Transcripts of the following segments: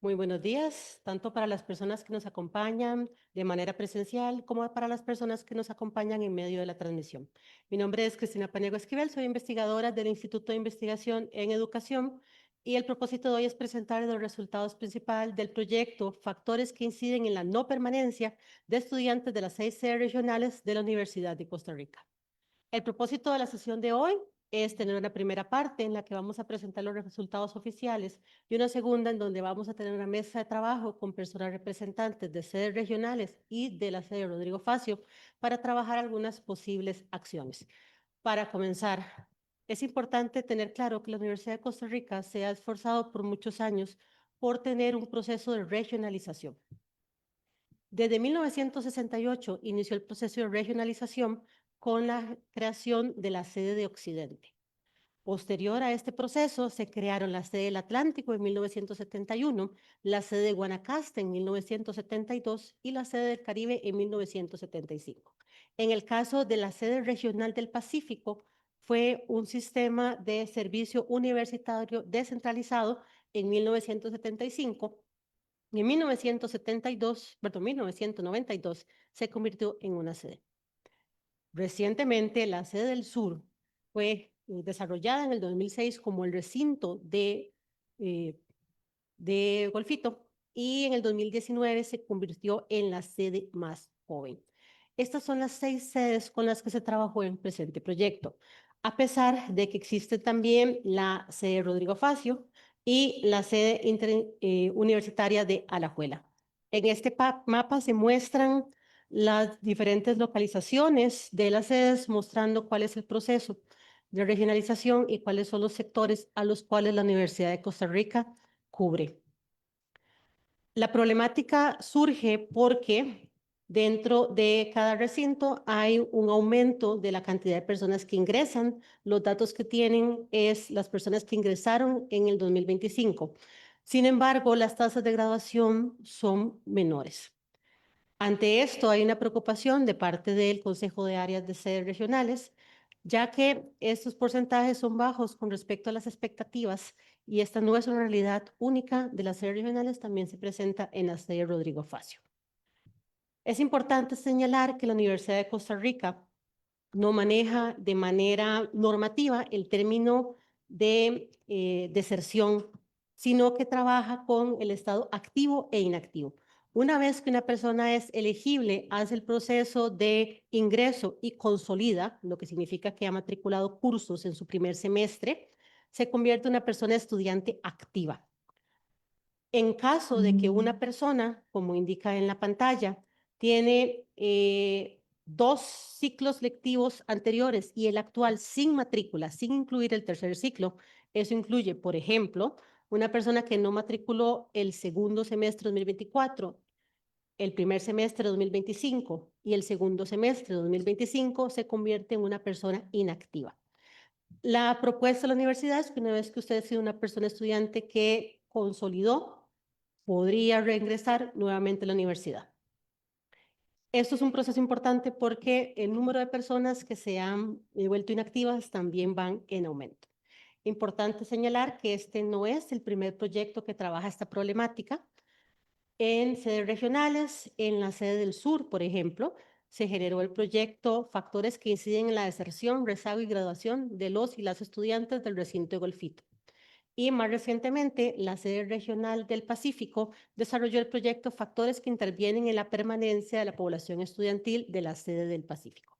Muy buenos días, tanto para las personas que nos acompañan de manera presencial como para las personas que nos acompañan en medio de la transmisión. Mi nombre es Cristina Paniagua Esquivel, soy investigadora del Instituto de Investigación en Educación y el propósito de hoy es presentar los resultados principales del proyecto Factores que inciden en la no permanencia de estudiantes de las 6 sedes regionales de la Universidad de Costa Rica. El propósito de la sesión de hoy es tener una primera parte en la que vamos a presentar los resultados oficiales y una segunda en donde vamos a tener una mesa de trabajo con personas representantes de sedes regionales y de la sede Rodrigo Facio para trabajar algunas posibles acciones. Para comenzar, es importante tener claro que la Universidad de Costa Rica se ha esforzado por muchos años por tener un proceso de regionalización. Desde 1968 inició el proceso de regionalización con la creación de la sede de Occidente. Posterior a este proceso, se crearon la sede del Atlántico en 1971, la sede de Guanacaste en 1972 y la sede del Caribe en 1975. En el caso de la sede regional del Pacífico, fue un sistema de servicio universitario descentralizado en 1975 y en 1992 se convirtió en una sede. Recientemente, la sede del sur fue desarrollada en el 2006 como el recinto eh, de Golfito y en el 2019 se convirtió en la sede más joven. Estas son las 6 sedes con las que se trabajó en el presente proyecto, a pesar de que existe también la sede Rodrigo Facio y la sede universitaria de Alajuela. En este mapa se muestran las diferentes localizaciones de las sedes, mostrando cuál es el proceso de regionalización y cuáles son los sectores a los cuales la Universidad de Costa Rica cubre. La problemática surge porque dentro de cada recinto hay un aumento de la cantidad de personas que ingresan. Los datos que tienen es las personas que ingresaron en el 2025. Sin embargo, las tasas de graduación son menores. Ante esto, hay una preocupación de parte del Consejo de Áreas de Sedes Regionales, ya que estos porcentajes son bajos con respecto a las expectativas y esta no es una realidad única de las sedes regionales, también se presenta en la sede Rodrigo Facio. Es importante señalar que la Universidad de Costa Rica no maneja de manera normativa el término de deserción, sino que trabaja con el estado activo e inactivo. Una vez que una persona es elegible, hace el proceso de ingreso y consolida, lo que significa que ha matriculado cursos en su primer semestre, se convierte en una persona estudiante activa. En caso de que una persona, como indica en la pantalla, tiene 2 ciclos lectivos anteriores y el actual sin matrícula, sin incluir el tercer ciclo, eso incluye, por ejemplo, una persona que no matriculó el segundo semestre 2024, el primer semestre 2025 y el segundo semestre 2025, se convierte en una persona inactiva. La propuesta de la universidad es que una vez que usted ha sido una persona estudiante que consolidó, podría reingresar nuevamente a la universidad. Esto es un proceso importante porque el número de personas que se han vuelto inactivas también van en aumento. Importante señalar que este no es el primer proyecto que trabaja esta problemática. En sedes regionales, en la sede del sur, por ejemplo, se generó el proyecto Factores que inciden en la deserción, rezago y graduación de los y las estudiantes del recinto de Golfito. Y más recientemente, la sede regional del Pacífico desarrolló el proyecto Factores que intervienen en la permanencia de la población estudiantil de la sede del Pacífico.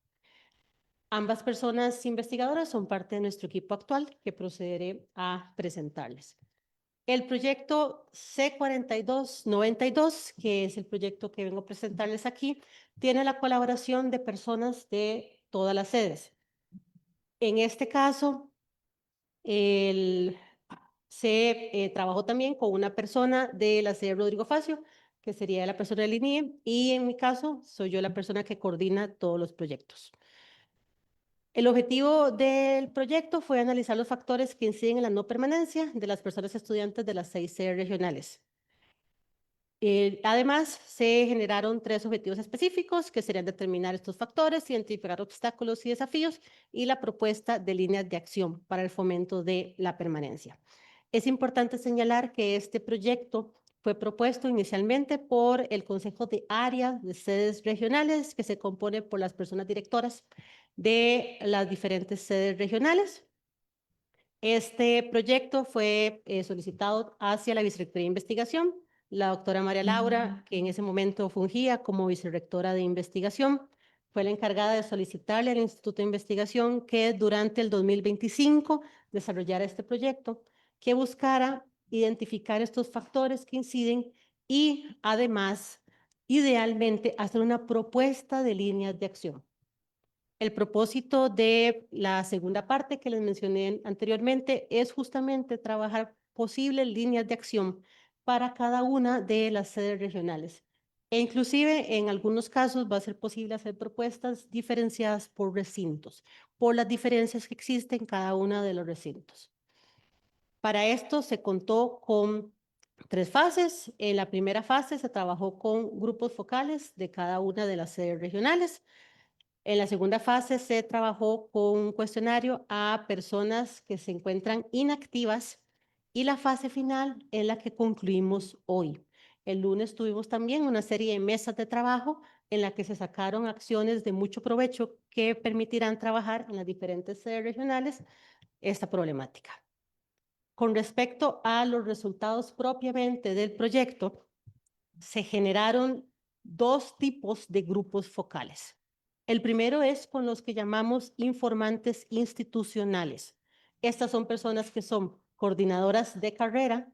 Ambas personas investigadoras son parte de nuestro equipo actual que procederé a presentarles. El proyecto C4292, que es el proyecto que vengo a presentarles aquí, tiene la colaboración de personas de todas las sedes. En este caso, se trabajó también con una persona de la sede Rodrigo Facio, que sería la persona del INIE, y en mi caso soy yo la persona que coordina todos los proyectos. El objetivo del proyecto fue analizar los factores que inciden en la no permanencia de las personas estudiantes de las 6 sedes regionales. Además, se generaron 3 objetivos específicos, que serían determinar estos factores, identificar obstáculos y desafíos, y la propuesta de líneas de acción para el fomento de la permanencia. Es importante señalar que este proyecto fue propuesto inicialmente por el Consejo de Área de Sedes Regionales, que se compone por las personas directoras de las diferentes sedes regionales. Este proyecto fue solicitado hacia la Vicerrectoría de Investigación, la doctora María Laura, que en ese momento fungía como vicerrectora de investigación, fue la encargada de solicitarle al Instituto de Investigación que durante el 2025 desarrollara este proyecto, que buscara identificar estos factores que inciden y además, idealmente, hacer una propuesta de líneas de acción. El propósito de la segunda parte que les mencioné anteriormente es justamente trabajar posibles líneas de acción para cada una de las sedes regionales. E inclusive en algunos casos va a ser posible hacer propuestas diferenciadas por recintos, por las diferencias que existen en cada uno de los recintos. Para esto se contó con 3 fases. En la primera fase se trabajó con grupos focales de cada una de las sedes regionales. En la segunda fase se trabajó con un cuestionario a personas que se encuentran inactivas y la fase final es la que concluimos hoy. El lunes tuvimos también una serie de mesas de trabajo en la que se sacaron acciones de mucho provecho que permitirán trabajar en las diferentes sedes regionales esta problemática. Con respecto a los resultados propiamente del proyecto, se generaron 2 tipos de grupos focales. El primero es con los que llamamos informantes institucionales. Estas son personas que son coordinadoras de carrera,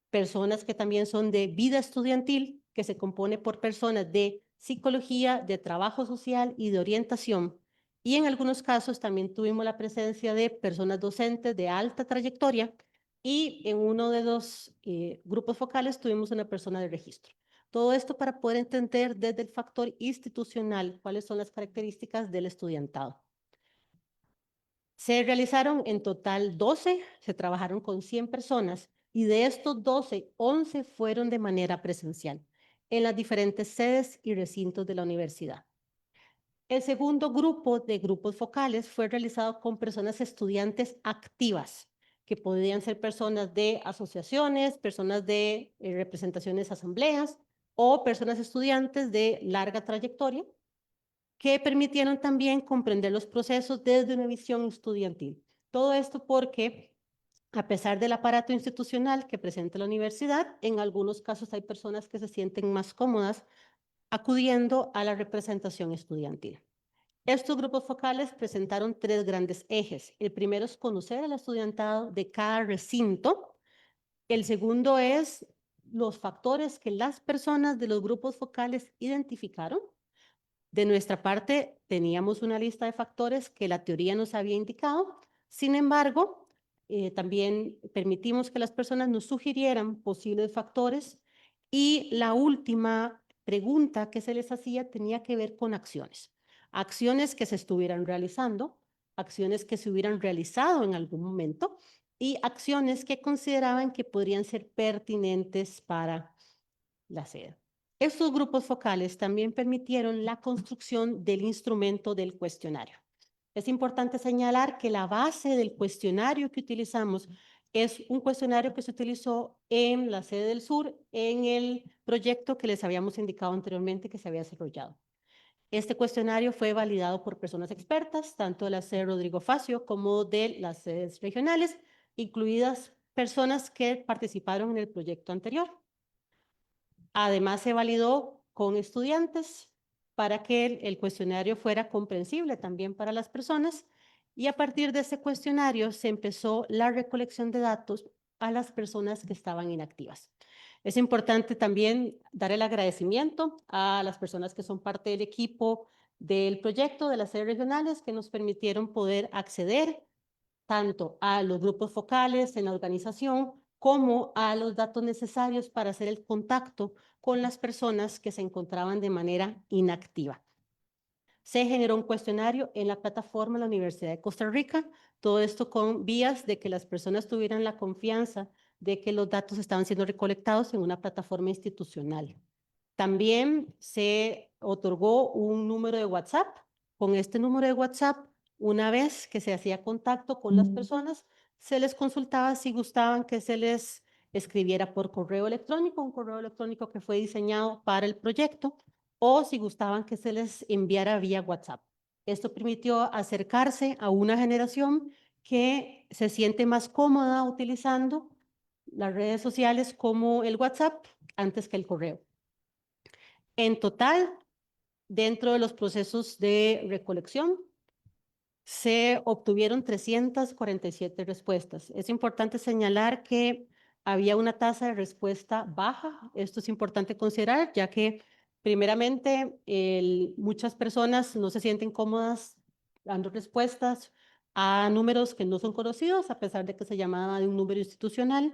personas que también son de vida estudiantil, que se compone por personas de psicología, de trabajo social y de orientación. Y en algunos casos también tuvimos la presencia de personas docentes de alta trayectoria y en uno de los grupos focales tuvimos una persona de registro. Todo esto para poder entender desde el factor institucional cuáles son las características del estudiantado. Se realizaron en total 12, se trabajaron con 100 personas y de estos 12, 11 fueron de manera presencial en las diferentes sedes y recintos de la universidad. El segundo grupo de grupos focales fue realizado con personas estudiantes activas, que podían ser personas de asociaciones, personas de representaciones, asambleas o personas estudiantes de larga trayectoria, que permitieron también comprender los procesos desde una visión estudiantil. Todo esto porque, a pesar del aparato institucional que presenta la universidad, en algunos casos hay personas que se sienten más cómodas acudiendo a la representación estudiantil. Estos grupos focales presentaron 3 grandes ejes. El primero es conocer al estudiantado de cada recinto. El segundo es los factores que las personas de los grupos focales identificaron. De nuestra parte, teníamos una lista de factores que la teoría nos había indicado. Sin embargo, también permitimos que las personas nos sugirieran posibles factores y la última pregunta que se les hacía tenía que ver con acciones. Acciones que se estuvieran realizando, acciones que se hubieran realizado en algún momento y acciones que consideraban que podrían ser pertinentes para la sede. Estos grupos focales también permitieron la construcción del instrumento del cuestionario. Es importante señalar que la base del cuestionario que utilizamos es un cuestionario que se utilizó en la sede del sur en el proyecto que les habíamos indicado anteriormente que se había desarrollado. Este cuestionario fue validado por personas expertas, tanto de la sede Rodrigo Facio como de las sedes regionales, incluidas personas que participaron en el proyecto anterior. Además, se validó con estudiantes para que el cuestionario fuera comprensible también para las personas y a partir de ese cuestionario se empezó la recolección de datos a las personas que estaban inactivas. Es importante también dar el agradecimiento a las personas que son parte del equipo del proyecto de las sedes regionales que nos permitieron poder acceder tanto a los grupos focales en la organización como a los datos necesarios para hacer el contacto con las personas que se encontraban de manera inactiva. Se generó un cuestionario en la plataforma de la Universidad de Costa Rica, todo esto con vías de que las personas tuvieran la confianza de que los datos estaban siendo recolectados en una plataforma institucional. También se otorgó un número de WhatsApp. Con este número de WhatsApp, una vez que se hacía contacto con las personas, se les consultaba si gustaban que se les escribiera por correo electrónico, un correo electrónico que fue diseñado para el proyecto, o si gustaban que se les enviara vía WhatsApp. Esto permitió acercarse a una generación que se siente más cómoda utilizando las redes sociales como el WhatsApp antes que el correo. En total, dentro de los procesos de recolección, se obtuvieron 347 respuestas. Es importante señalar que había una tasa de respuesta baja. Esto es importante considerar, ya que primeramente muchas personas no se sienten cómodas dando respuestas a números que no son conocidos, a pesar de que se llamaba de un número institucional.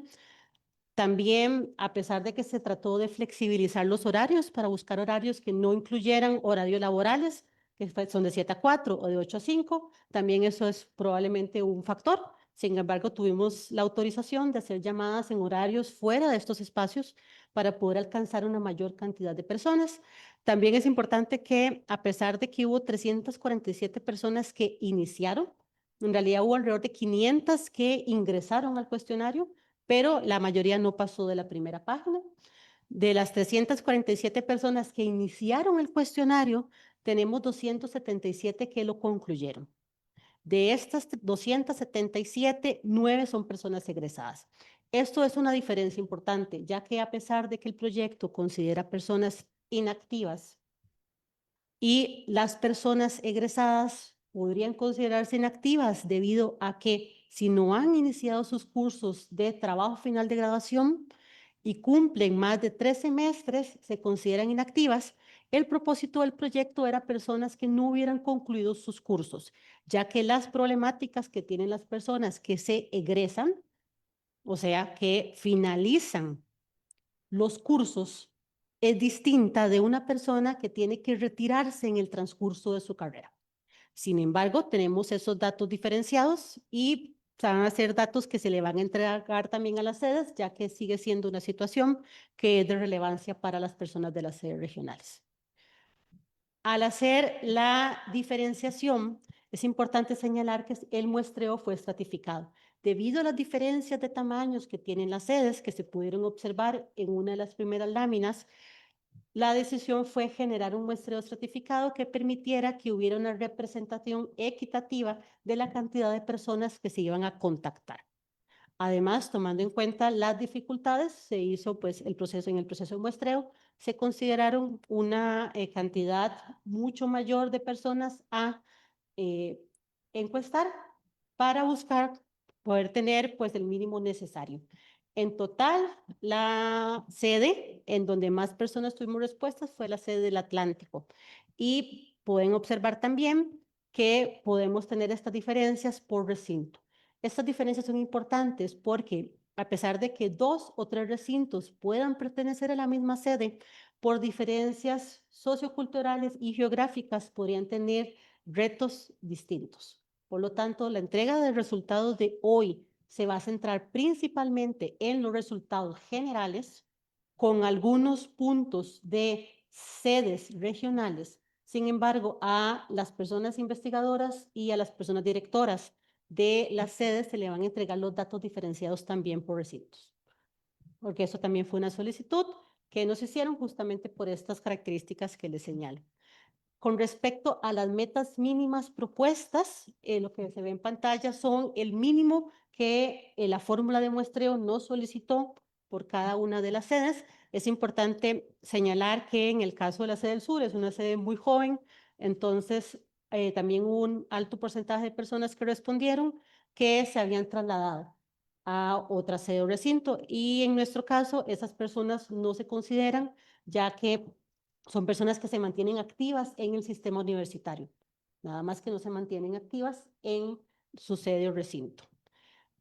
También, a pesar de que se trató de flexibilizar los horarios para buscar horarios que no incluyeran horarios laborales, que son de 7 a 4 o de 8 a 5, también eso es probablemente un factor. Sin embargo, tuvimos la autorización de hacer llamadas en horarios fuera de estos espacios para poder alcanzar una mayor cantidad de personas. También es importante que, a pesar de que hubo 347 personas que iniciaron, en realidad hubo alrededor de 500 que ingresaron al cuestionario, pero la mayoría no pasó de la primera página. De las 347 personas que iniciaron el cuestionario, tenemos 277 que lo concluyeron. De estas 277, 9 son personas egresadas. Esto es una diferencia importante, ya que a pesar de que el proyecto considera personas inactivas y las personas egresadas podrían considerarse inactivas debido a que si no han iniciado sus cursos de trabajo final de graduación y cumplen más de 3 semestres, se consideran inactivas. El propósito del proyecto era personas que no hubieran concluido sus cursos, ya que las problemáticas que tienen las personas que se egresan, o sea, que finalizan los cursos, es distinta de una persona que tiene que retirarse en el transcurso de su carrera. Sin embargo, tenemos esos datos diferenciados y van a ser datos que se le van a entregar también a las sedes, ya que sigue siendo una situación que es de relevancia para las personas de las sedes regionales. Al hacer la diferenciación, es importante señalar que el muestreo fue estratificado. Debido a las diferencias de tamaños que tienen las sedes, que se pudieron observar en una de las primeras láminas, la decisión fue generar un muestreo estratificado que permitiera que hubiera una representación equitativa de la cantidad de personas que se iban a contactar. Además, tomando en cuenta las dificultades, se hizo pues el proceso, en el proceso de muestreo, se consideraron una cantidad mucho mayor de personas a eh, encuestar para buscar poder tener pues el mínimo necesario. En total, la sede en donde más personas tuvimos respuestas fue la sede del Atlántico. Y pueden observar también que podemos tener estas diferencias por recinto. Estas diferencias son importantes porque a pesar de que 2 o 3 recintos puedan pertenecer a la misma sede, por diferencias socioculturales y geográficas podrían tener retos distintos. Por lo tanto, la entrega de resultados de hoy se va a centrar principalmente en los resultados generales, con algunos puntos de sedes regionales. Sin embargo, a las personas investigadoras y a las personas directoras de las sedes se le van a entregar los datos diferenciados también por recintos, porque eso también fue una solicitud que nos hicieron justamente por estas características que les señalo. Con respecto a las metas mínimas propuestas, lo que se ve en pantalla son el mínimo que la fórmula de muestreo nos solicitó por cada una de las sedes. Es importante señalar que en el caso de la sede del sur es una sede muy joven, entonces también hubo un alto porcentaje de personas que respondieron que se habían trasladado a otra sede o recinto, y en nuestro caso esas personas no se consideran, ya que son personas que se mantienen activas en el sistema universitario, nada más que no se mantienen activas en su sede o recinto.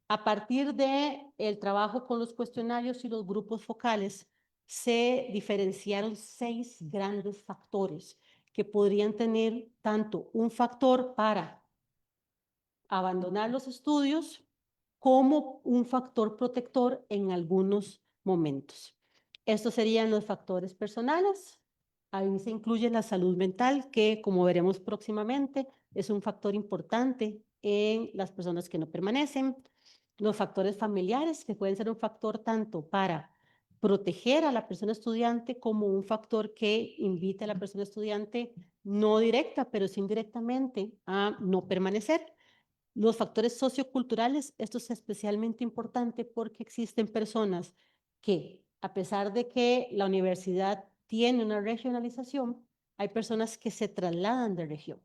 A partir del trabajo con los cuestionarios y los grupos focales, se diferenciaron 6 grandes factores que podrían tener tanto un factor para abandonar los estudios como un factor protector en algunos momentos. Estos serían los factores personales. Ahí se incluye la salud mental, que como veremos próximamente, es un factor importante en las personas que no permanecen. Los factores familiares, que pueden ser un factor tanto para proteger a la persona estudiante como un factor que invite a la persona estudiante, no directa, pero sí indirectamente, a no permanecer. Los factores socioculturales, esto es especialmente importante porque existen personas que, a pesar de que la universidad tiene una regionalización, hay personas que se trasladan de región.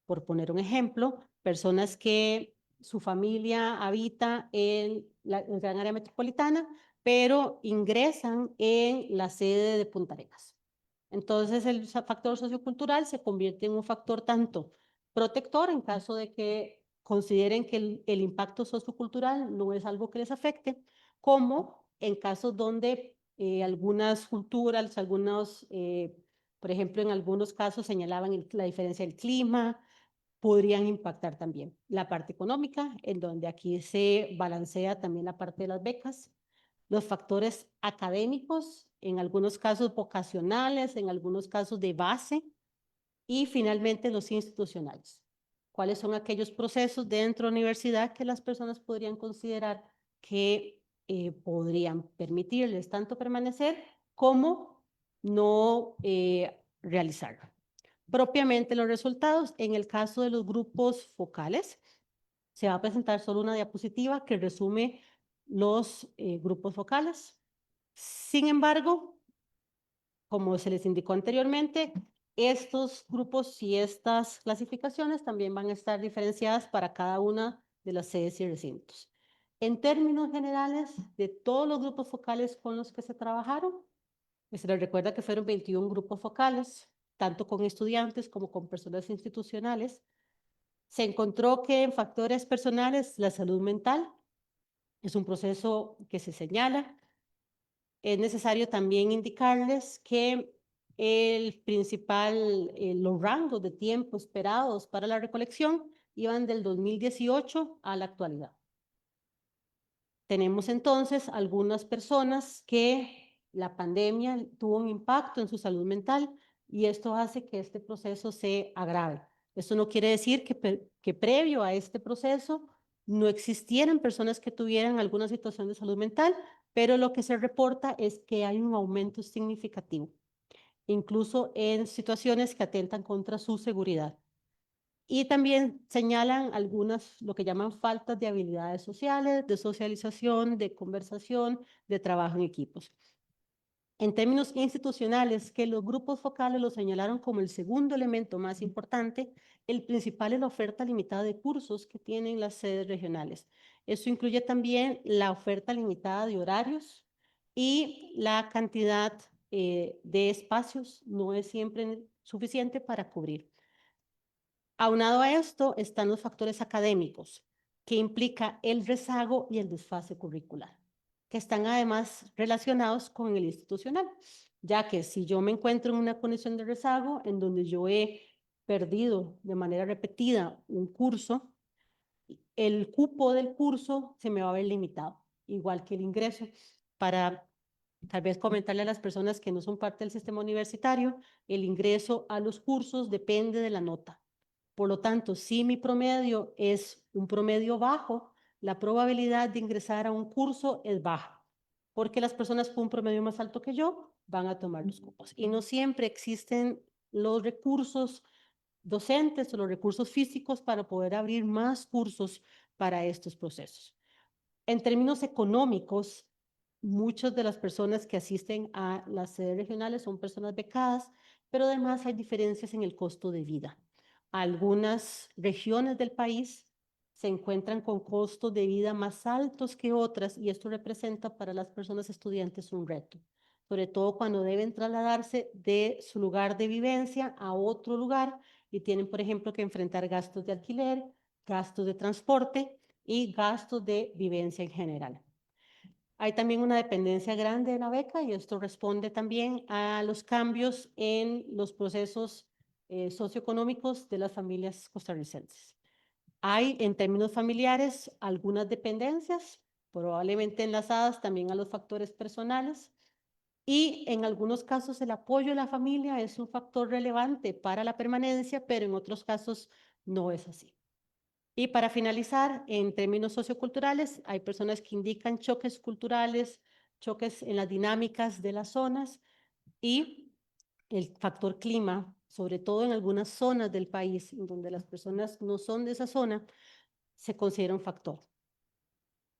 Por poner un ejemplo, personas que su familia habita en la gran área metropolitana, pero ingresan en la sede de Punta Arenas. Entonces, el factor sociocultural se convierte en un factor tanto protector en caso de que consideren que el impacto sociocultural no es algo que les afecte, como en casos donde algunas culturas, por ejemplo, en algunos casos señalaban la diferencia del clima, podrían impactar también la parte económica, en donde aquí se balancea también la parte de las becas, los factores académicos, en algunos casos vocacionales, en algunos casos de base, y finalmente los institucionales. ¿Cuáles son aquellos procesos dentro de la universidad que las personas podrían considerar que podrían permitirles tanto permanecer como no realizarlo? Propiamente los resultados, en el caso de los grupos focales, se va a presentar solo una diapositiva que resume los grupos focales. Sin embargo, como se les indicó anteriormente, estos grupos y estas clasificaciones también van a estar diferenciadas para cada una de las sedes y recintos. En términos generales, de todos los grupos focales con los que se trabajaron, se les recuerda que fueron 21 grupos focales, tanto con estudiantes como con personas institucionales. Se encontró que en factores personales, la salud mental es un proceso que se señala. Es necesario también indicarles que los rangos de tiempo esperados para la recolección iban del 2018 a la actualidad. Tenemos entonces algunas personas que la pandemia tuvo un impacto en su salud mental y esto hace que este proceso se agrave. Esto no quiere decir que previo a este proceso no existieran personas que tuvieran alguna situación de salud mental, pero lo que se reporta es que hay un aumento significativo, incluso en situaciones que atentan contra su seguridad. Y también señalan algunas, lo que llaman faltas de habilidades sociales, de socialización, de conversación, de trabajo en equipos. En términos institucionales, que los grupos focales lo señalaron como el segundo elemento más importante, el principal es la oferta limitada de cursos que tienen las sedes regionales. Eso incluye también la oferta limitada de horarios y la cantidad de espacios no es siempre suficiente para cubrir. Aunado a esto están los factores académicos, que implica el rezago y el desfase curricular, que están además relacionados con el institucional, ya que si yo me encuentro en una condición de rezago en donde yo he perdido de manera repetida un curso, el cupo del curso se me va a ver limitado, igual que el ingreso. Para tal vez comentarle a las personas que no son parte del sistema universitario, el ingreso a los cursos depende de la nota. Por lo tanto, si mi promedio es un promedio bajo, la probabilidad de ingresar a un curso es baja, porque las personas con un promedio más alto que yo van a tomar los cupos. Y no siempre existen los recursos docentes o los recursos físicos para poder abrir más cursos para estos procesos. En términos económicos, muchas de las personas que asisten a las sedes regionales son personas becadas, pero además hay diferencias en el costo de vida. Algunas regiones del país se encuentran con costos de vida más altos que otras y esto representa para las personas estudiantes un reto, sobre todo cuando deben trasladarse de su lugar de vivencia a otro lugar y tienen, por ejemplo, que enfrentar gastos de alquiler, gastos de transporte y gastos de vivencia en general. Hay también una dependencia grande de la beca y esto responde también a los cambios en los procesos socioeconómicos de las familias costarricenses. Hay en términos familiares algunas dependencias, probablemente enlazadas también a los factores personales, y en algunos casos el apoyo de la familia es un factor relevante para la permanencia, pero en otros casos no es así. Y para finalizar, en términos socioculturales, hay personas que indican choques culturales, choques en las dinámicas de las zonas y el factor clima, sobre todo en algunas zonas del país, en donde las personas no son de esa zona, se considera un factor.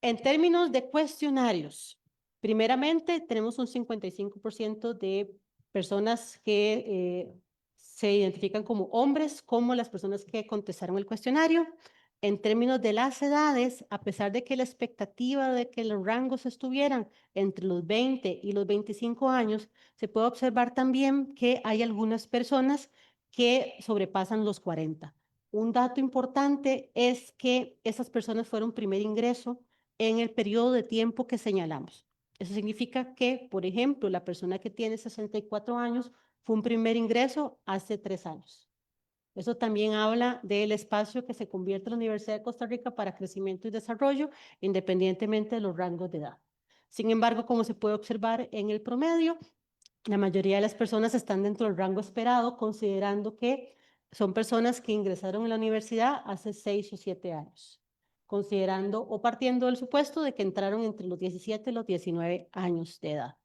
En términos de cuestionarios, primeramente tenemos un 55% de personas que se identifican como hombres, como las personas que contestaron el cuestionario. En términos de las edades, a pesar de que la expectativa de que los rangos estuvieran entre los 20 y los 25 años, se puede observar también que hay algunas personas que sobrepasan los 40. Un dato importante es que esas personas fueron primer ingreso en el periodo de tiempo que señalamos. Eso significa que, por ejemplo, la persona que tiene 64 años fue un primer ingreso hace 3 años. Eso también habla del espacio que se convierte en la Universidad de Costa Rica para crecimiento y desarrollo, independientemente de los rangos de edad. Sin embargo, como se puede observar en el promedio, la mayoría de las personas están dentro del rango esperado, considerando que son personas que ingresaron en la universidad hace 6 o 7 años, considerando o partiendo del supuesto de que entraron entre los 17 y los 19 años de edad.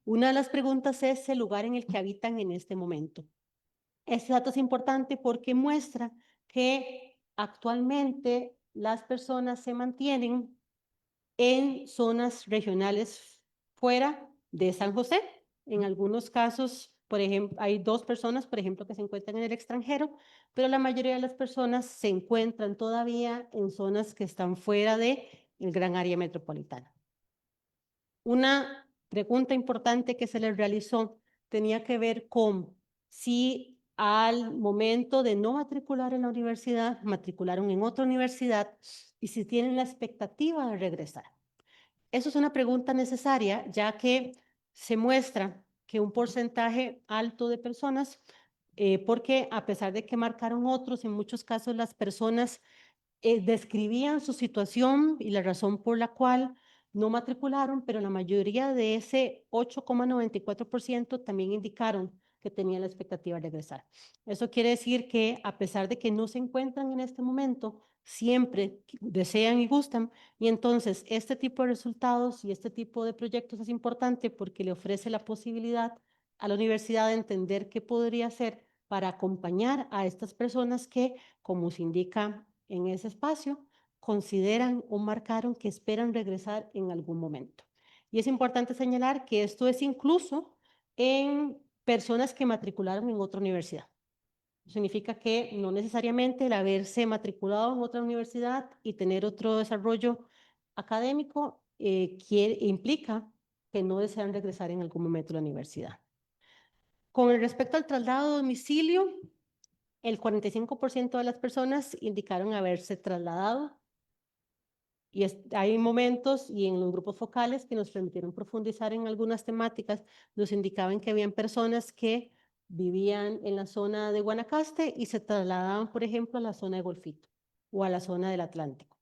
Una de las preguntas es el lugar en el que habitan en este momento. Este dato es importante porque muestra que actualmente las personas se mantienen en zonas regionales fuera de San José. En algunos casos, por ejemplo, hay 2 personas, por ejemplo, que se encuentran en el extranjero, pero la mayoría de las personas se encuentran todavía en zonas que están fuera del gran área metropolitana. Una pregunta importante que se les realizó tenía que ver con si al momento de no matricular en la universidad, matricularon en otra universidad y si tienen la expectativa de regresar. Eso es una pregunta necesaria, ya que se muestra que un porcentaje alto de personas, porque a pesar de que marcaron otros, en muchos casos las personas describían su situación y la razón por la cual no matricularon, pero la mayoría de ese 8,94% también indicaron que tenían la expectativa de regresar. Eso quiere decir que a pesar de que no se encuentran en este momento, siempre desean y gustan, y entonces este tipo de resultados y este tipo de proyectos es importante porque le ofrece la posibilidad a la universidad de entender qué podría hacer para acompañar a estas personas que, como se indica en ese espacio, consideran o marcaron que esperan regresar en algún momento. Y es importante señalar que esto es incluso en personas que matricularon en otra universidad. Significa que no necesariamente el haberse matriculado en otra universidad y tener otro desarrollo académico implica que no desean regresar en algún momento a la universidad. Con respecto al traslado a domicilio, el 45% de las personas indicaron haberse trasladado y hay momentos y en los grupos focales que nos permitieron profundizar en algunas temáticas, nos indicaban que habían personas que vivían en la zona de Guanacaste y se trasladaban, por ejemplo, a la zona de Golfito o a la zona del Atlántico.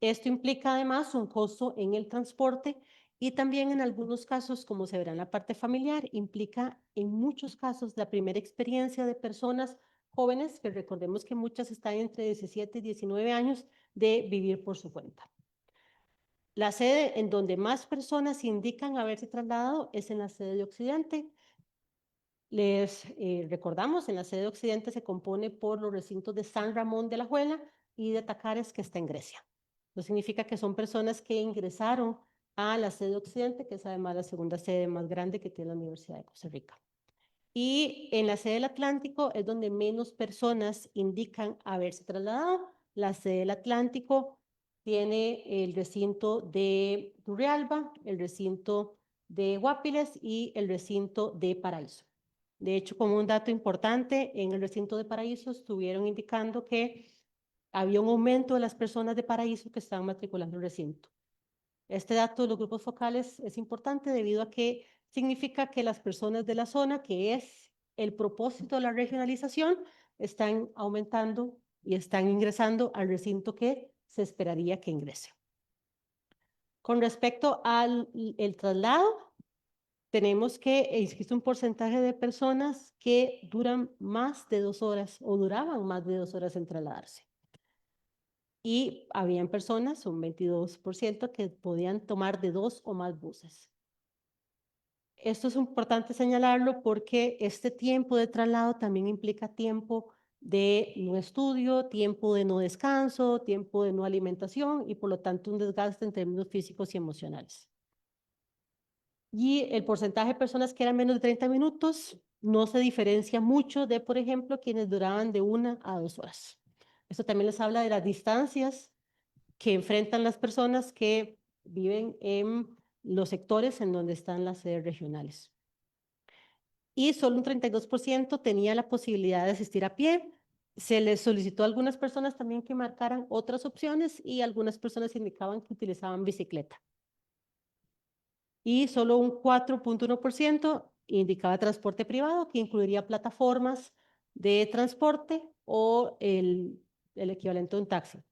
Esto implica además un costo en el transporte y también en algunos casos, como se verá en la parte familiar, implica en muchos casos la primera experiencia de personas jóvenes, que recordemos que muchas están entre 17 y 19 años, de vivir por su cuenta. La sede en donde más personas indican haberse trasladado es en la sede de Occidente. Les recordamos, en la sede de Occidente se compone por los recintos de San Ramón de la Alajuela y de Tacares, que está en Grecia. Eso significa que son personas que ingresaron a la sede de Occidente, que es además la segunda sede más grande que tiene la Universidad de Costa Rica. Y en la sede del Atlántico es donde menos personas indican haberse trasladado. La sede del Atlántico tiene el recinto de Turrialba, el recinto de Guapiles y el recinto de Paraíso. De hecho, como un dato importante, en el recinto de Paraíso estuvieron indicando que había un aumento de las personas de Paraíso que estaban matriculando el recinto. Este dato de los grupos focales es importante debido a que significa que las personas de la zona, que es el propósito de la regionalización, están aumentando y están ingresando al recinto que se esperaría que ingrese. Con respecto al traslado, tenemos que existe un porcentaje de personas que duran más de 2 horas o duraban más de 2 horas en trasladarse. y habían personas, un 22%, que podían tomar de 2 o más buses. Esto es importante señalarlo porque este tiempo de traslado también implica tiempo de no estudio, tiempo de no descanso, tiempo de no alimentación y por lo tanto un desgaste en términos físicos y emocionales. Y el porcentaje de personas que eran menos de 30 minutos no se diferencia mucho de, por ejemplo, quienes duraban de 1 a 2 horas. Esto también les habla de las distancias que enfrentan las personas que viven en los sectores en donde están las sedes regionales. Y solo un 32% tenía la posibilidad de asistir a pie. Se les solicitó a algunas personas también que marcaran otras opciones y algunas personas indicaban que utilizaban bicicleta. Y solo un 4.1% indicaba transporte privado, que incluiría plataformas de transporte o el equivalente a un taxi.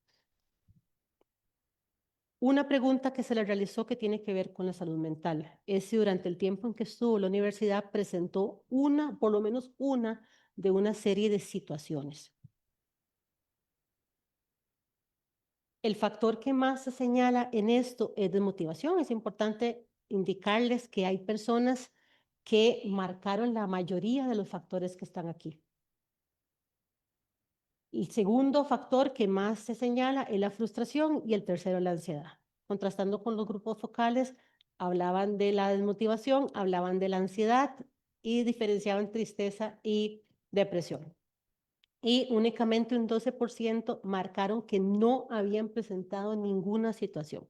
Una pregunta que se le realizó que tiene que ver con la salud mental es si durante el tiempo en que estuvo en la universidad presentó por lo menos una de una serie de situaciones. El factor que más se señala en esto es desmotivación. Es importante indicarles que hay personas que marcaron la mayoría de los factores que están aquí. El segundo factor que más se señala es la frustración y el tercero la ansiedad. Contrastando con los grupos focales, hablaban de la desmotivación, hablaban de la ansiedad y diferenciaban tristeza y depresión. Y únicamente un 12% marcaron que no habían presentado ninguna situación.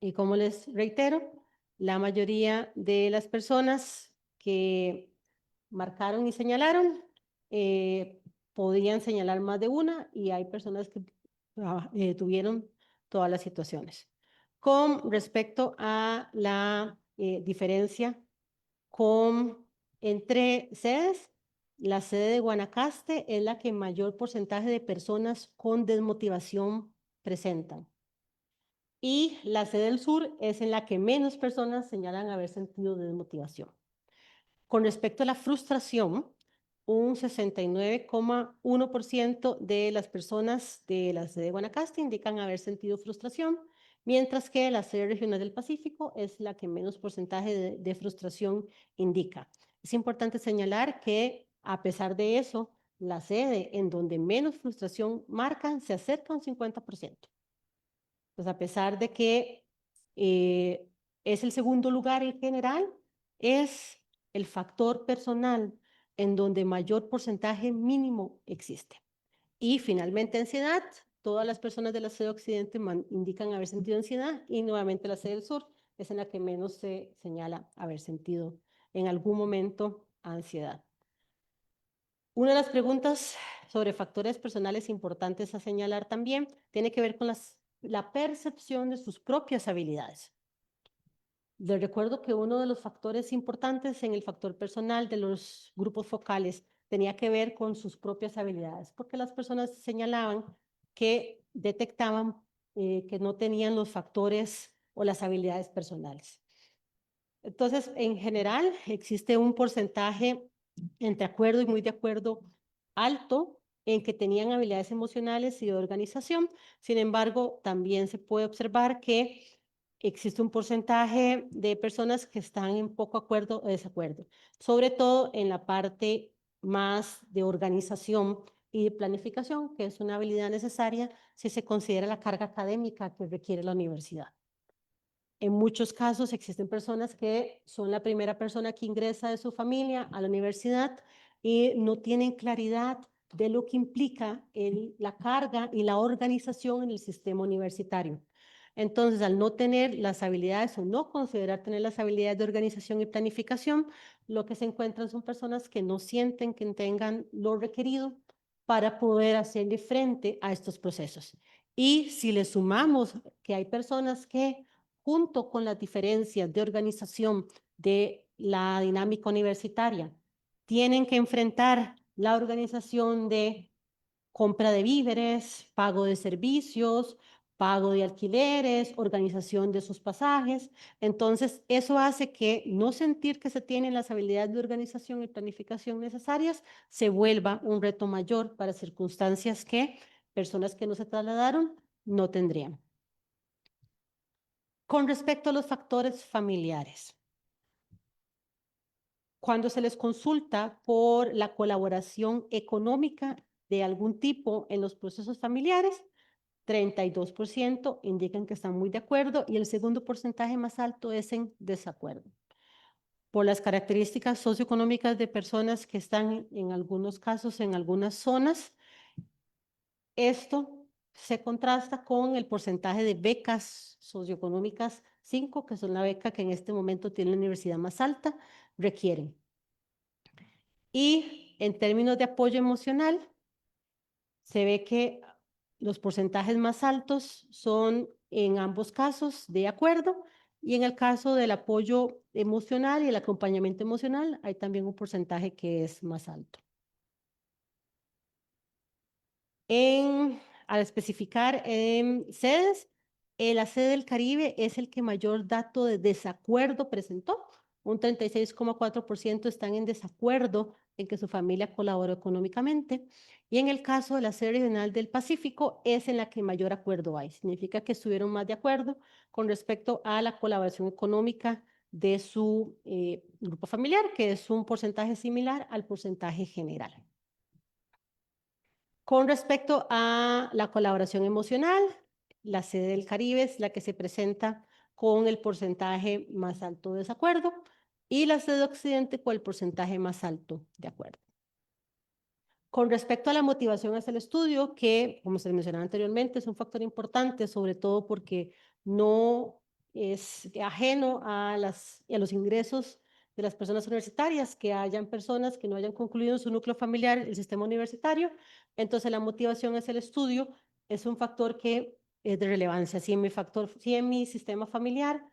Y como les reitero, la mayoría de las personas que marcaron y señalaron podían señalar más de una y hay personas que tuvieron todas las situaciones. Con respecto a la diferencia entre sedes, la sede de Guanacaste es la que mayor porcentaje de personas con desmotivación presentan. Y la sede del sur es en la que menos personas señalan haber sentido desmotivación. Con respecto a la frustración, un 69,1% de las personas de la sede de Guanacaste indican haber sentido frustración, mientras que la sede regional del Pacífico es la que menos porcentaje de frustración indica. Es importante señalar que, a pesar de eso, la sede en donde menos frustración marcan se acerca a un 50%. Pues a pesar de que es el segundo lugar en general, es el factor personal en donde mayor porcentaje mínimo existe. Y finalmente ansiedad, todas las personas de la sede occidente indican haber sentido ansiedad y nuevamente la sede del sur es en la que menos se señala haber sentido en algún momento ansiedad. Una de las preguntas sobre factores personales importantes a señalar también tiene que ver con la percepción de sus propias habilidades. Les recuerdo que uno de los factores importantes en el factor personal de los grupos focales tenía que ver con sus propias habilidades, porque las personas señalaban que detectaban que no tenían los factores o las habilidades personales. Entonces, en general, existe un porcentaje entre acuerdo y muy de acuerdo alto en que tenían habilidades emocionales y de organización. Sin embargo, también se puede observar que existe un porcentaje de personas que están en poco acuerdo o desacuerdo, sobre todo en la parte más de organización y de planificación, que es una habilidad necesaria si se considera la carga académica que requiere la universidad. En muchos casos existen personas que son la primera persona que ingresa de su familia a la universidad y no tienen claridad de lo que implica la carga y la organización en el sistema universitario. Entonces, al no tener las habilidades o no considerar tener las habilidades de organización y planificación, lo que se encuentran son personas que no sienten que tengan lo requerido para poder hacerle frente a estos procesos. Y si le sumamos que hay personas que junto con las diferencias de organización de la dinámica universitaria, tienen que enfrentar la organización de compra de víveres, pago de servicios, pago de alquileres, organización de sus pasajes. Entonces, eso hace que no sentir que se tienen las habilidades de organización y planificación necesarias se vuelva un reto mayor para circunstancias que Personas que no se trasladaron no tendrían. Con respecto a los factores familiares, cuando se les consulta por la colaboración económica de algún tipo en los procesos familiares, 32% indican que están muy de acuerdo y el segundo porcentaje más alto es en desacuerdo. Por las características socioeconómicas de personas que están en algunos casos en algunas zonas, esto se contrasta con el porcentaje de becas socioeconómicas 5, que son la beca que en este momento tiene la universidad más alta, requieren. Y en términos de apoyo emocional, se ve que los porcentajes más altos son en ambos casos de acuerdo y en el caso del apoyo emocional y el acompañamiento emocional hay también un porcentaje que es más alto. Al especificar sedes, la sede del Caribe es el que mayor dato de desacuerdo presentó. Un 36,4% están en desacuerdo en que su familia colaboró económicamente. Y en el caso de la sede regional del Pacífico es en la que mayor acuerdo hay. Significa que estuvieron más de acuerdo con respecto a la colaboración económica de su grupo familiar, que es un porcentaje similar al porcentaje general. Con respecto a la colaboración emocional, la sede del Caribe es la que se presenta con el porcentaje más alto de desacuerdo y la sede Occidente con el porcentaje más alto de acuerdo. Con respecto a la motivación hacia el estudio, que como se mencionaba anteriormente, es un factor importante, sobre todo porque no es ajeno a los ingresos de las personas universitarias, que hayan personas que no hayan concluido en su núcleo familiar el sistema universitario. Entonces, la motivación hacia el estudio es un factor que es de relevancia. Si en mi sistema familiar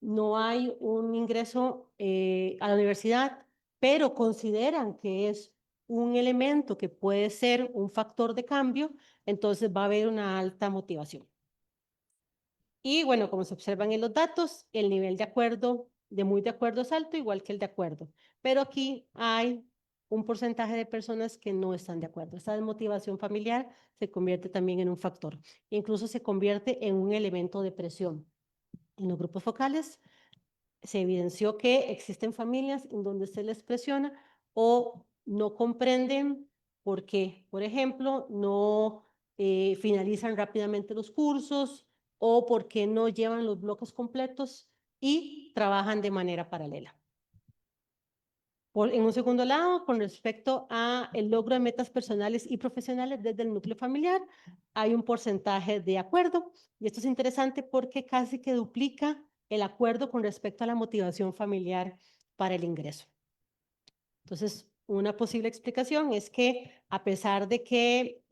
no hay un ingreso a la universidad, pero consideran que es un elemento que puede ser un factor de cambio, entonces va a haber una alta motivación. Y bueno, como se observan en los datos, el nivel de acuerdo, de muy de acuerdo es alto, igual que el de acuerdo. Pero aquí hay un porcentaje de personas que no están de acuerdo. Esta desmotivación familiar se convierte también en un factor. Incluso se convierte en un elemento de presión. En los grupos focales se evidenció que existen familias en donde se les presiona o no comprenden por qué, por ejemplo, no finalizan rápidamente los cursos o por qué no llevan los bloques completos y trabajan de manera paralela. En un segundo lado, con respecto a el logro de metas personales y profesionales desde el núcleo familiar, hay un porcentaje de acuerdo y esto es interesante porque casi que duplica el acuerdo con respecto a la motivación familiar para el ingreso. Entonces, una posible explicación es que a pesar de que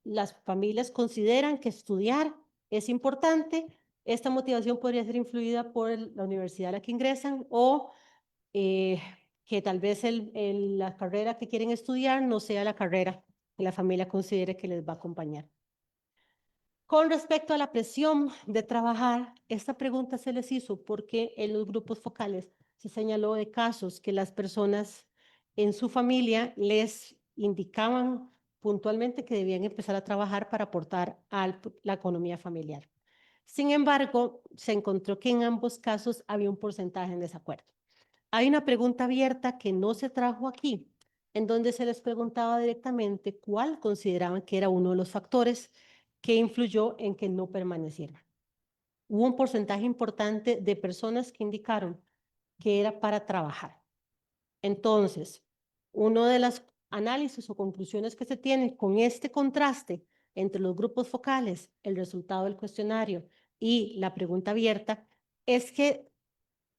las familias consideran que estudiar es importante, esta motivación podría ser influida por la universidad a la que ingresan o eh, que tal vez la carrera que quieren estudiar no sea la carrera que la familia considere que les va a acompañar. Con respecto a la presión de trabajar, esta pregunta se les hizo porque en los grupos focales se señaló de casos que las personas en su familia les indicaban puntualmente que debían empezar a trabajar para aportar a la economía familiar. Sin embargo, se encontró que en ambos casos había un porcentaje en desacuerdo. Hay una pregunta abierta que no se trajo aquí, en donde se les preguntaba directamente cuál consideraban que era uno de los factores que influyó en que no permanecieran. Hubo un porcentaje importante de personas que indicaron que era para trabajar. Entonces, uno de los análisis o conclusiones que se tiene con este contraste entre los grupos focales, el resultado del cuestionario y la pregunta abierta, es que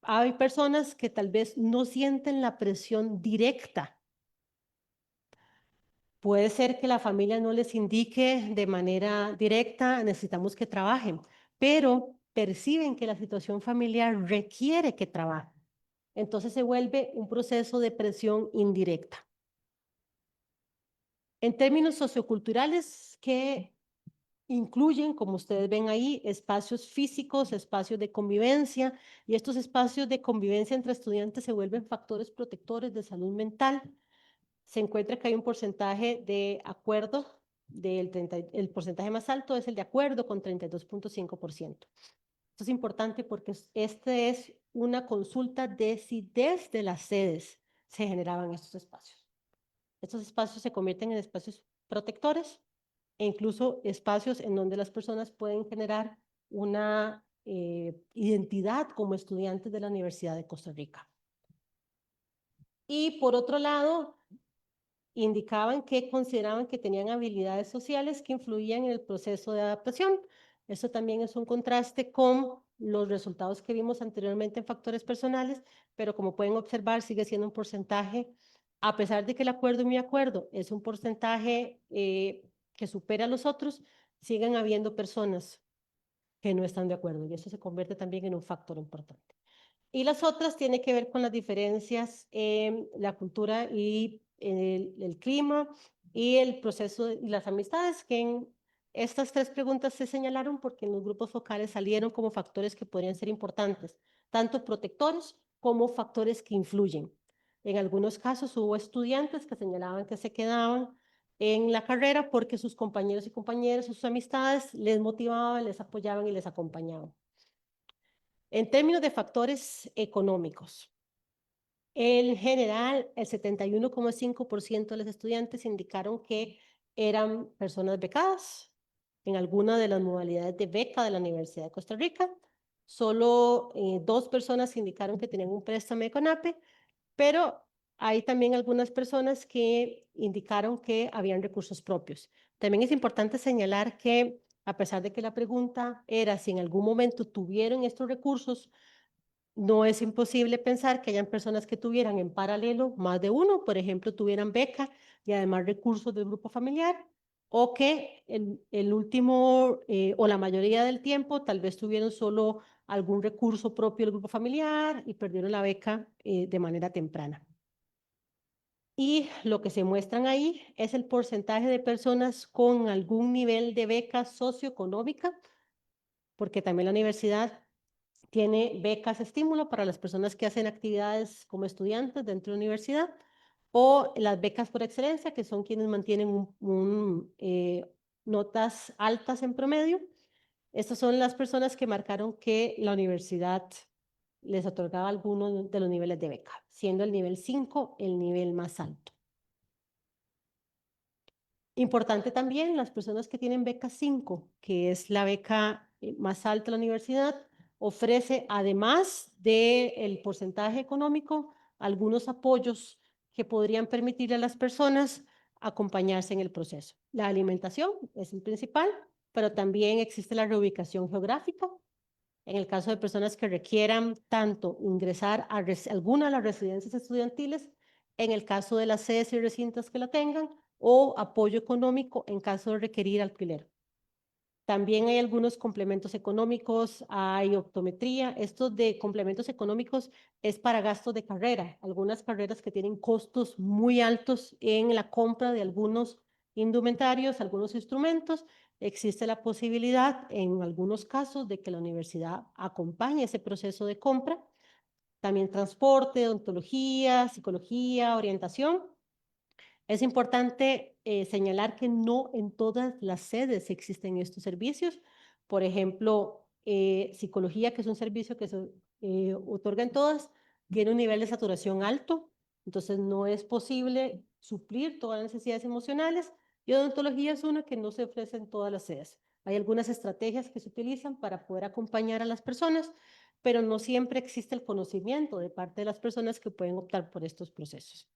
hay personas que tal vez no sienten la presión directa. Puede ser que la familia no les indique de manera directa, necesitamos que trabajen, pero perciben que la situación familiar requiere que trabajen. Entonces se vuelve un proceso de presión indirecta. En términos socioculturales, que incluyen, como ustedes ven ahí, espacios físicos, espacios de convivencia, y estos espacios de convivencia entre estudiantes se vuelven factores protectores de salud mental. Se encuentra que hay un porcentaje de acuerdo el porcentaje más alto es el de acuerdo con 32.5%. Esto es importante porque este es una consulta de si desde las sedes se generaban estos espacios. Estos espacios se convierten en espacios protectores e incluso espacios en donde las personas pueden generar una identidad como estudiantes de la Universidad de Costa Rica. Y por otro lado, indicaban que consideraban que tenían habilidades sociales que influían en el proceso de adaptación. Eso también es un contraste con los resultados que vimos anteriormente en factores personales, pero como pueden observar, sigue siendo un porcentaje, a pesar de que el acuerdo y mi acuerdo es un porcentaje que supera a los otros, siguen habiendo personas que no están de acuerdo y eso se convierte también en un factor importante. Y las otras tienen que ver con las diferencias en la cultura y el clima y el proceso y las amistades, que en estas tres preguntas se señalaron porque en los grupos focales salieron como factores que podrían ser importantes, tanto protectores como factores que influyen. En algunos casos hubo estudiantes que señalaban que se quedaban en la carrera porque sus compañeros y compañeras, sus amistades les motivaban, les apoyaban y les acompañaban. En términos de factores económicos, en general, el 71,5% de los estudiantes indicaron que eran personas becadas en alguna de las modalidades de beca de la Universidad de Costa Rica. Solo 2 personas indicaron que tenían un préstamo de CONAPE, pero hay también algunas personas que indicaron que habían recursos propios. También es importante señalar que, a pesar de que la pregunta era si en algún momento tuvieron estos recursos, no es imposible pensar que hayan personas que tuvieran en paralelo más de uno, por ejemplo, tuvieran beca y además recursos del grupo familiar, o que el último o la mayoría del tiempo tal vez tuvieron solo algún recurso propio del grupo familiar y perdieron la beca de manera temprana. Y lo que se muestran ahí es el porcentaje de personas con algún nivel de beca socioeconómica, porque también la universidad tiene becas estímulo para las personas que hacen actividades como estudiantes dentro de la universidad, o las becas por excelencia, que son quienes mantienen notas altas en promedio. Estas son las personas que marcaron que la universidad les otorgaba algunos de los niveles de beca, siendo el nivel 5 el nivel más alto. Importante también las personas que tienen beca 5, que es la beca más alta de la universidad, ofrece, además del porcentaje económico, algunos apoyos que podrían permitirle a las personas acompañarse en el proceso. La alimentación es el principal, pero también existe la reubicación geográfica. En el caso de personas que requieran tanto ingresar a alguna de las residencias estudiantiles, en el caso de las sedes y recintos que la tengan, o apoyo económico en caso de requerir alquiler. También hay algunos complementos económicos, hay optometría. Estos de complementos económicos es para gastos de carrera. Algunas carreras que tienen costos muy altos en la compra de algunos indumentarios, algunos instrumentos. Existe la posibilidad, en algunos casos, de que la universidad acompañe ese proceso de compra. También transporte, odontología, psicología, orientación. Es importante señalar que no en todas las sedes existen estos servicios. Por ejemplo, psicología, que es un servicio que se otorga en todas, tiene un nivel de saturación alto, entonces no es posible suplir todas las necesidades emocionales. Y odontología es una que no se ofrece en todas las sedes. Hay algunas estrategias que se utilizan para poder acompañar a las personas, pero no siempre existe el conocimiento de parte de las personas que pueden optar por estos procesos.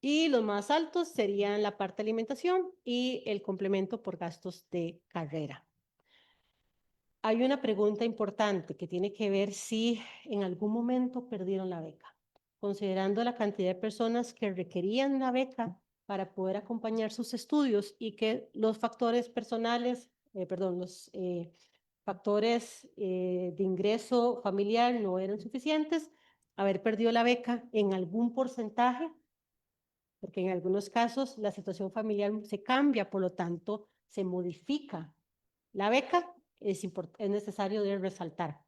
Y los más altos serían la parte de alimentación y el complemento por gastos de carrera. Hay una pregunta importante que tiene que ver si en algún momento perdieron la beca, considerando la cantidad de personas que requerían la beca para poder acompañar sus estudios y que los factores personales, los factores de ingreso familiar no eran suficientes, haber perdido la beca en algún porcentaje, porque en algunos casos la situación familiar se cambia, por lo tanto se modifica la beca, es necesario de resaltar.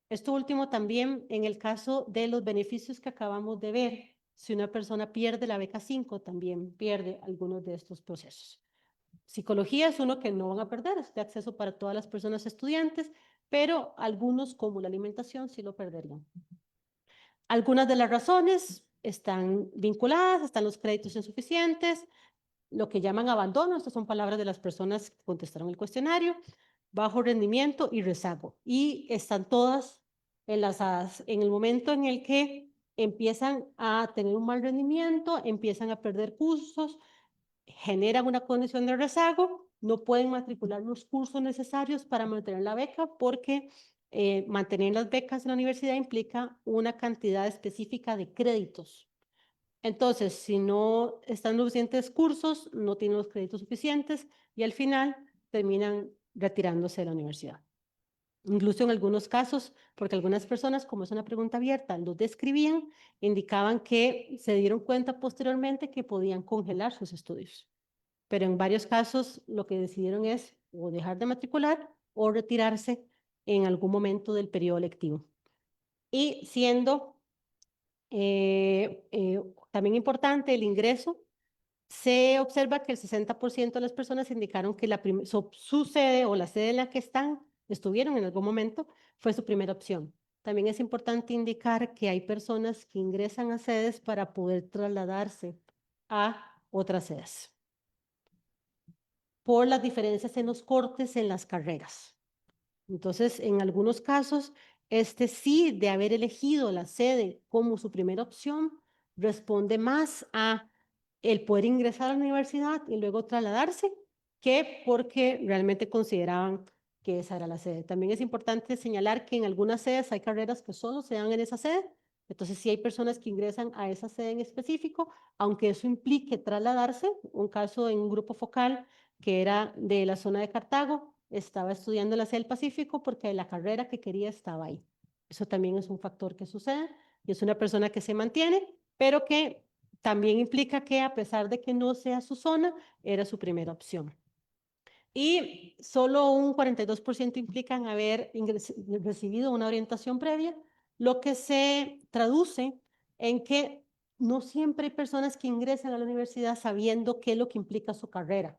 Esto último también en el caso de los beneficios que acabamos de ver. Si una persona pierde la beca 5, también pierde algunos de estos procesos. Psicología es uno que no van a perder, es de acceso para todas las personas estudiantes, pero algunos, como la alimentación, sí lo perderían. Algunas de las razones están vinculadas, están los créditos insuficientes, lo que llaman abandono, estas son palabras de las personas que contestaron el cuestionario, bajo rendimiento y rezago. Y están todas enlazadas. En el momento en el que empiezan a tener un mal rendimiento, empiezan a perder cursos, generan una condición de rezago, no pueden matricular los cursos necesarios para mantener la beca porque mantener las becas en la universidad implica una cantidad específica de créditos. Entonces, si no están los suficientes cursos, no tienen los créditos suficientes y al final terminan retirándose de la universidad. Incluso en algunos casos, porque algunas personas, como es una pregunta abierta, lo describían, indicaban que se dieron cuenta posteriormente que podían congelar sus estudios. Pero en varios casos lo que decidieron es o dejar de matricular o retirarse en algún momento del periodo lectivo. Y siendo también importante el ingreso, se observa que el 60% de las personas indicaron que su sede o la sede en la que estuvieron en algún momento, fue su primera opción. También es importante indicar que hay personas que ingresan a sedes para poder trasladarse a otras sedes por las diferencias en los cortes en las carreras. Entonces, en algunos casos, sí, de haber elegido la sede como su primera opción, responde más a el poder ingresar a la universidad y luego trasladarse, que porque realmente consideraban que esa era la sede. También es importante señalar que en algunas sedes hay carreras que solo se dan en esa sede, entonces sí hay personas que ingresan a esa sede en específico, aunque eso implique trasladarse. Un caso en un grupo focal que era de la zona de Cartago, estaba estudiando la sede del Pacífico porque la carrera que quería estaba ahí. Eso también es un factor que sucede y es una persona que se mantiene, pero que también implica que a pesar de que no sea su zona, era su primera opción. Y solo un 42% implican haber recibido una orientación previa, lo que se traduce en que no siempre hay personas que ingresan a la universidad sabiendo qué es lo que implica su carrera.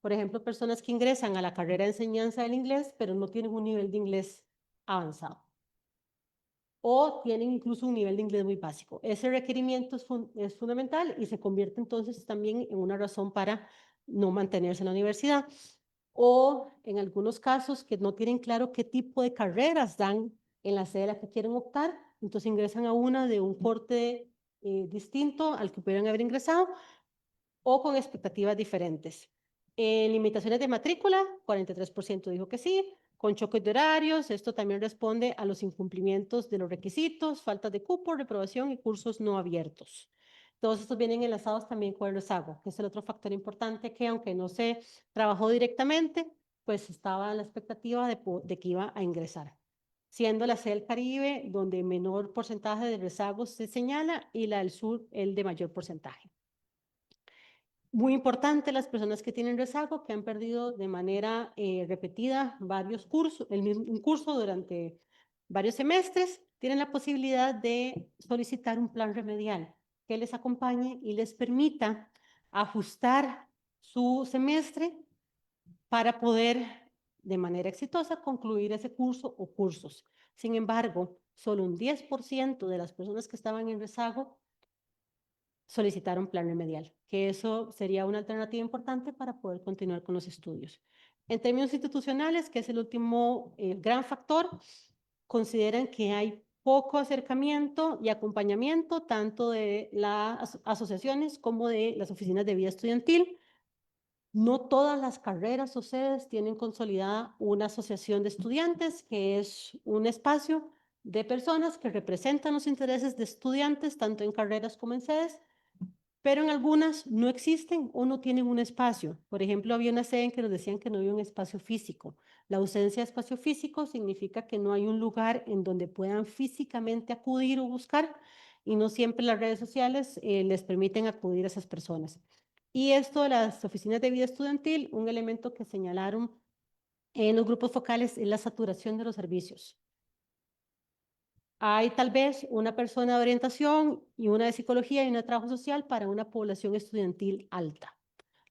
Por ejemplo, personas que ingresan a la carrera de enseñanza del inglés, pero no tienen un nivel de inglés avanzado o tienen incluso un nivel de inglés muy básico. Ese requerimiento es fundamental y se convierte entonces también en una razón para no mantenerse en la universidad. O en algunos casos que no tienen claro qué tipo de carreras dan en la sede a la que quieren optar, entonces ingresan a una de un corte distinto al que pudieran haber ingresado o con expectativas diferentes. En limitaciones de matrícula, 43% dijo que sí. Con choques de horarios, esto también responde a los incumplimientos de los requisitos, falta de cupo, reprobación y cursos no abiertos. Todos estos vienen enlazados también con el rezago, que es el otro factor importante que aunque no se trabajó directamente, pues estaba la expectativa de que iba a ingresar. Siendo la sede del Caribe donde menor porcentaje de rezagos se señala y la del sur el de mayor porcentaje. Muy importante las personas que tienen rezago, que han perdido de manera repetida varios cursos, un curso durante varios semestres, tienen la posibilidad de solicitar un plan remedial que les acompañe y les permita ajustar su semestre para poder de manera exitosa concluir ese curso o cursos. Sin embargo, solo un 10% de las personas que estaban en rezago solicitaron plan remedial, que eso sería una alternativa importante para poder continuar con los estudios. En términos institucionales, que es el último gran factor, consideran que hay poco acercamiento y acompañamiento tanto de las asociaciones como de las oficinas de vida estudiantil. No todas las carreras o sedes tienen consolidada una asociación de estudiantes, que es un espacio de personas que representan los intereses de estudiantes, tanto en carreras como en sedes, pero en algunas no existen o no tienen un espacio. Por ejemplo, había una sede en que nos decían que no había un espacio físico. La ausencia de espacio físico significa que no hay un lugar en donde puedan físicamente acudir o buscar, y no siempre las redes sociales les permiten acudir a esas personas. Y esto de las oficinas de vida estudiantil, un elemento que señalaron en los grupos focales es la saturación de los servicios. Hay tal vez una persona de orientación y una de psicología y una de trabajo social para una población estudiantil alta.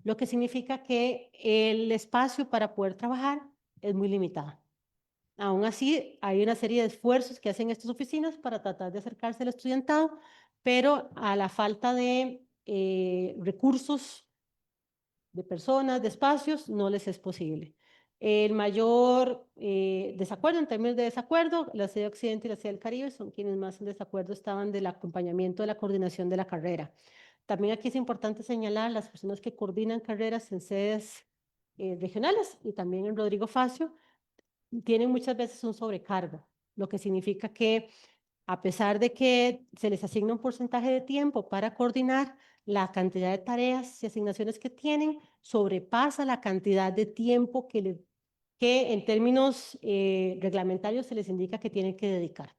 lo que significa que el espacio para poder trabajar es muy limitado. Aún así, hay una serie de esfuerzos que hacen estas oficinas para tratar de acercarse al estudiantado, pero a la falta de recursos, de personas, de espacios, no les es posible. El mayor desacuerdo, en términos de desacuerdo, la sede Occidente y la sede del Caribe son quienes más en desacuerdo estaban del acompañamiento de la coordinación de la carrera. También aquí es importante señalar las personas que coordinan carreras en sedes regionales y también en Rodrigo Facio, tienen muchas veces un sobrecargo, lo que significa que a pesar de que se les asigna un porcentaje de tiempo para coordinar, la cantidad de tareas y asignaciones que tienen sobrepasa la cantidad de tiempo que en términos reglamentarios se les indica que tienen que dedicar.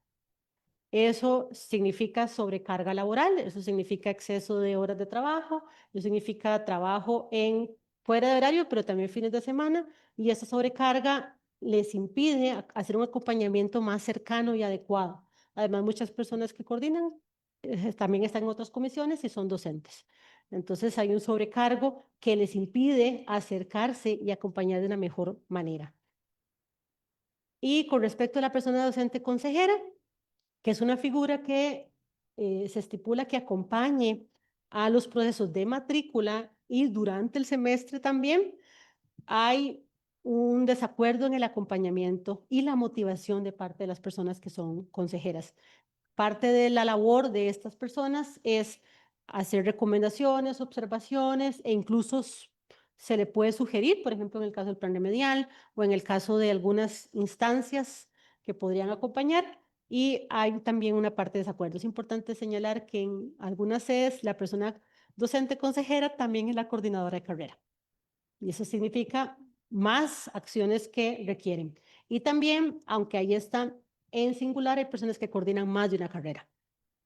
Eso significa sobrecarga laboral, eso significa exceso de horas de trabajo, eso significa trabajo fuera de horario, pero también fines de semana, y esa sobrecarga les impide hacer un acompañamiento más cercano y adecuado. Además, muchas personas que coordinan también están en otras comisiones y son docentes. Entonces, hay un sobrecargo que les impide acercarse y acompañar de una mejor manera. Y con respecto a la persona docente consejera, que es una figura que se estipula que acompañe a los procesos de matrícula y durante el semestre también, hay un desacuerdo en el acompañamiento y la motivación de parte de las personas que son consejeras. Parte de la labor de estas personas es hacer recomendaciones, observaciones e incluso se le puede sugerir, por ejemplo, en el caso del plan remedial o en el caso de algunas instancias que podrían acompañar. Y hay también una parte de desacuerdo. Es importante señalar que en algunas sedes la persona docente consejera también es la coordinadora de carrera. Y eso significa más acciones que requieren. Y también, aunque ahí están en singular, hay personas que coordinan más de una carrera.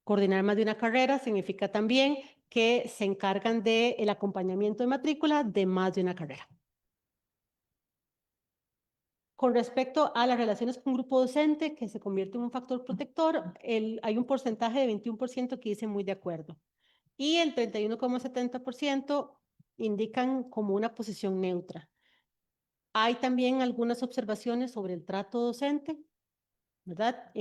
Coordinar más de una carrera significa también que se encargan del acompañamiento de matrícula de más de una carrera. Con respecto a las relaciones con grupo docente, que se convierte en un factor protector, hay un porcentaje de 21% que dice muy de acuerdo. Y el 31,70% indican como una posición neutra. Hay también algunas observaciones sobre el trato docente, ¿verdad?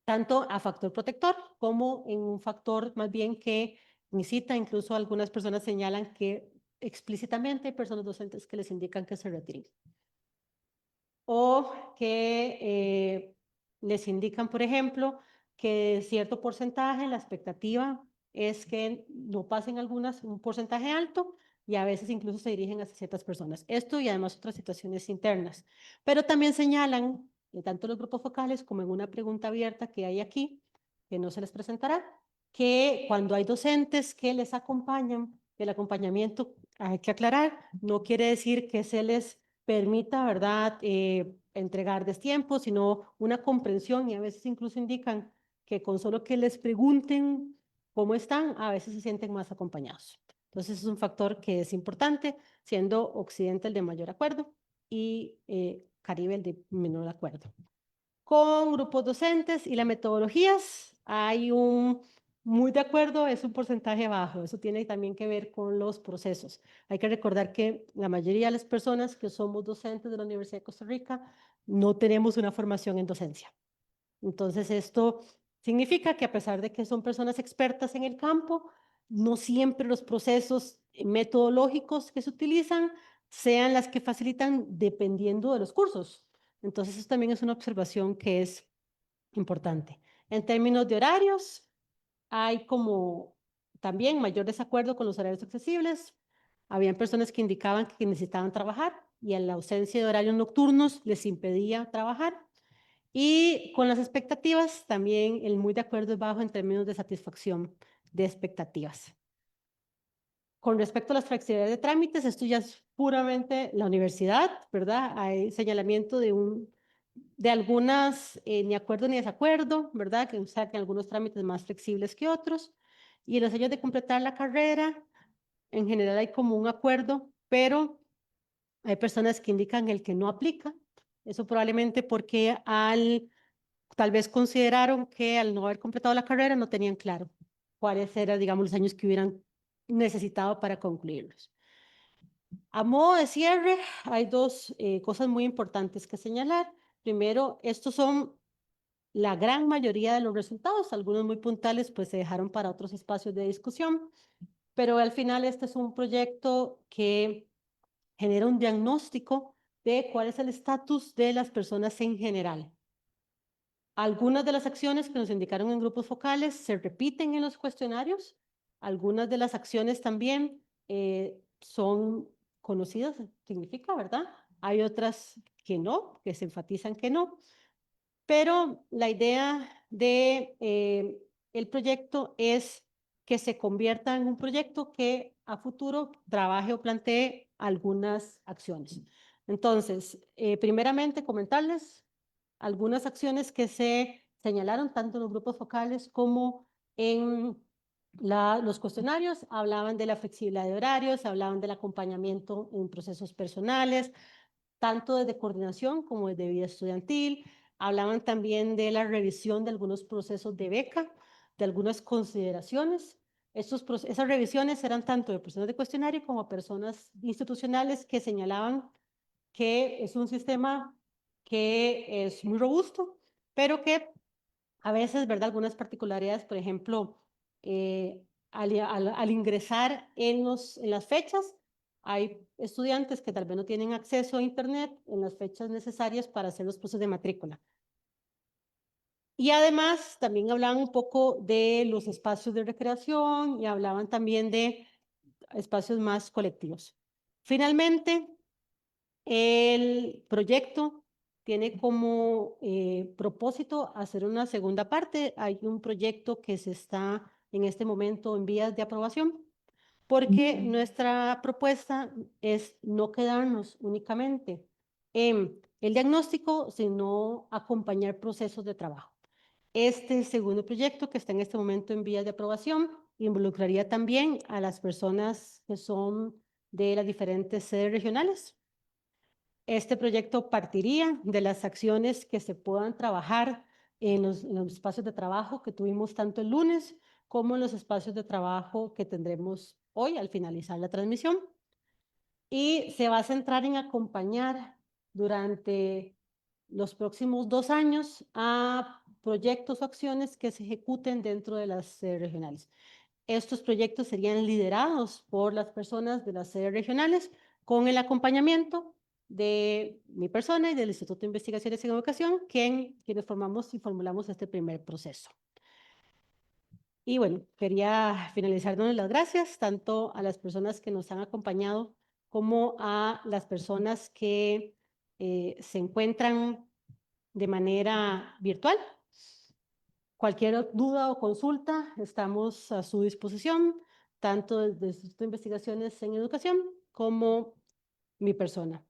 Tanto a factor protector como en un factor más bien que incita, incluso algunas personas señalan que explícitamente hay personas docentes que les indican que se retiren. O que les indican, por ejemplo, que cierto porcentaje, la expectativa es que no pasen algunas, un porcentaje alto, y a veces incluso se dirigen hacia ciertas personas. Esto y además otras situaciones internas. Pero también señalan, tanto los grupos focales como en una pregunta abierta que hay aquí, que no se les presentará, que cuando hay docentes que les acompañan, el acompañamiento, hay que aclarar, no quiere decir que se les permita, ¿verdad?, entregar destiempo, sino una comprensión, y a veces incluso indican que con solo que les pregunten cómo están, a veces se sienten más acompañados. Entonces es un factor que es importante, siendo Occidente el de mayor acuerdo y Caribe el de menor acuerdo. Con grupos docentes y las metodologías hay un muy de acuerdo, es un porcentaje bajo. Eso tiene también que ver con los procesos. Hay que recordar que la mayoría de las personas que somos docentes de la Universidad de Costa Rica no tenemos una formación en docencia. Entonces, esto significa que a pesar de que son personas expertas en el campo, no siempre los procesos metodológicos que se utilizan sean las que facilitan dependiendo de los cursos. Entonces, eso también es una observación que es importante. En términos de horarios, hay como también mayor desacuerdo con los horarios accesibles. Habían personas que indicaban que necesitaban trabajar y en la ausencia de horarios nocturnos les impedía trabajar. Y con las expectativas, también el muy de acuerdo es bajo en términos de satisfacción de expectativas. Con respecto a las flexibilidades de trámites, esto ya es puramente la universidad, ¿verdad? Hay señalamiento de algunas ni acuerdo ni desacuerdo, ¿verdad? Que que algunos trámites más flexibles que otros. Y en los años de completar la carrera, en general hay como un acuerdo, pero hay personas que indican el que no aplica. Eso probablemente porque tal vez consideraron que al no haber completado la carrera no tenían claro cuáles eran, digamos, los años que hubieran necesitado para concluirlos. A modo de cierre, hay dos cosas muy importantes que señalar. Primero, estos son la gran mayoría de los resultados, algunos muy puntuales, pues se dejaron para otros espacios de discusión, pero al final este es un proyecto que genera un diagnóstico de cuál es el estatus de las personas en general. Algunas de las acciones que nos indicaron en grupos focales se repiten en los cuestionarios, algunas de las acciones también son conocidas, significa, ¿verdad? Hay otras que no, que se enfatizan que no, pero la idea de el proyecto es que se convierta en un proyecto que a futuro trabaje o plantee algunas acciones. Entonces, primeramente comentarles algunas acciones que se señalaron tanto en los grupos focales como en los cuestionarios. Hablaban de la flexibilidad de horarios, hablaban del acompañamiento en procesos personales, tanto desde coordinación como desde vida estudiantil. Hablaban también de la revisión de algunos procesos de beca, de algunas consideraciones. Esas revisiones eran tanto de personas de cuestionario como personas institucionales que señalaban que es un sistema que es muy robusto, pero que a veces, ¿verdad? Algunas particularidades, por ejemplo, al ingresar en las fechas, hay estudiantes que tal vez no tienen acceso a Internet en las fechas necesarias para hacer los procesos de matrícula. Y además, también hablaban un poco de los espacios de recreación y hablaban también de espacios más colectivos. Finalmente, el proyecto tiene como propósito hacer una segunda parte. Hay un proyecto que se está en este momento en vías de aprobación, porque nuestra propuesta es no quedarnos únicamente en el diagnóstico, sino acompañar procesos de trabajo. Este segundo proyecto, que está en este momento en vías de aprobación, involucraría también a las personas que son de las diferentes sedes regionales. Este proyecto partiría de las acciones que se puedan trabajar en los espacios de trabajo que tuvimos tanto el lunes como en los espacios de trabajo que tendremos hoy al finalizar la transmisión. Y se va a centrar en acompañar durante los próximos 2 años a proyectos o acciones que se ejecuten dentro de las sedes regionales. Estos proyectos serían liderados por las personas de las sedes regionales con el acompañamiento de mi persona y del Instituto de Investigaciones en Educación, quienes formamos y formulamos este primer proceso. Y bueno, quería finalizar dando las gracias tanto a las personas que nos han acompañado como a las personas que se encuentran de manera virtual. Cualquier duda o consulta, estamos a su disposición, tanto desde el Instituto de Investigaciones en Educación como mi persona.